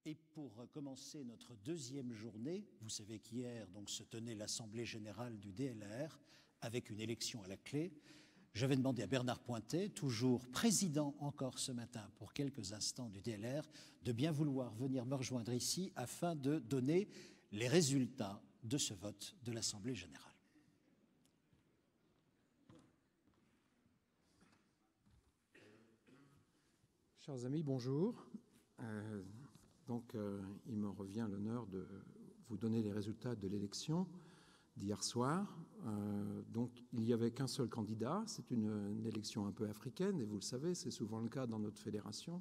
Et pour commencer notre deuxième journée, vous savez qu'hier donc, se tenait l'Assemblée générale du DLR avec une élection à la clé. Je vais demander à Bernard Pointet, toujours président encore ce matin pour quelques instants du DLR, de bien vouloir venir me rejoindre ici afin de donner les résultats de ce vote de l'Assemblée générale. Chers amis, bonjour. Il me revient l'honneur de vous donner les résultats de l'élection d'hier soir. Il n'y avait qu'un seul candidat. C'est une élection un peu africaine, et vous le savez, c'est souvent le cas dans notre fédération.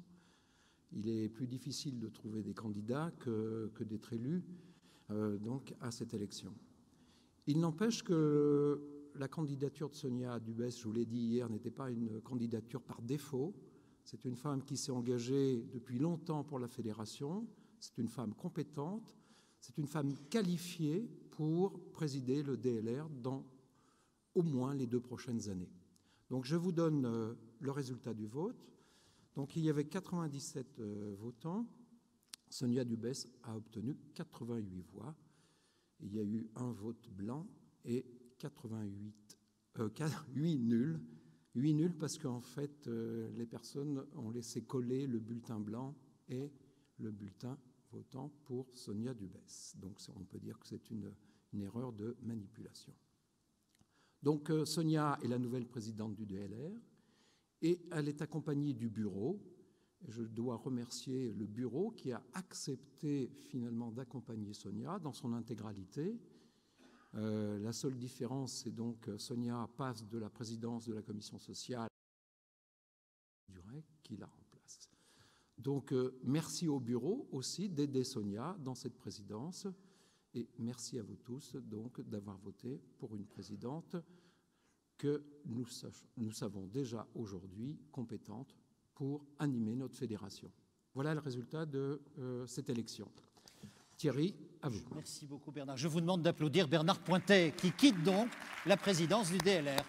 Il est plus difficile de trouver des candidats que d'être élus à cette élection. Il n'empêche que la candidature de Sonia Dubès, je vous l'ai dit hier, n'était pas une candidature par défaut. C'est une femme qui s'est engagée depuis longtemps pour la fédération. C'est une femme compétente. C'est une femme qualifiée pour présider le DLR dans au moins les 2 prochaines années. Donc, je vous donne le résultat du vote. Donc, il y avait 97 votants. Sonia Dubès a obtenu 88 voix. Il y a eu un vote blanc et 8 nuls. 8 nuls parce qu'en fait, les personnes ont laissé coller le bulletin blanc et le bulletin votant pour Sonia Dubès. Donc, on peut dire que c'est une erreur de manipulation. Donc, Sonia est la nouvelle présidente du DLR et elle est accompagnée du bureau. Je dois remercier le bureau qui a accepté finalement d'accompagner Sonia dans son intégralité. La seule différence, c'est donc Sonia passe de la présidence de la commission sociale à Durek qui la remplace. Donc, merci au bureau aussi d'aider Sonia dans cette présidence et merci à vous tous donc d'avoir voté pour une présidente que nous savons déjà aujourd'hui compétente pour animer notre fédération. Voilà le résultat de cette élection. Thierry, à vous. Merci beaucoup Bernard. Je vous demande d'applaudir Bernard Pointet qui quitte donc la présidence du DLR.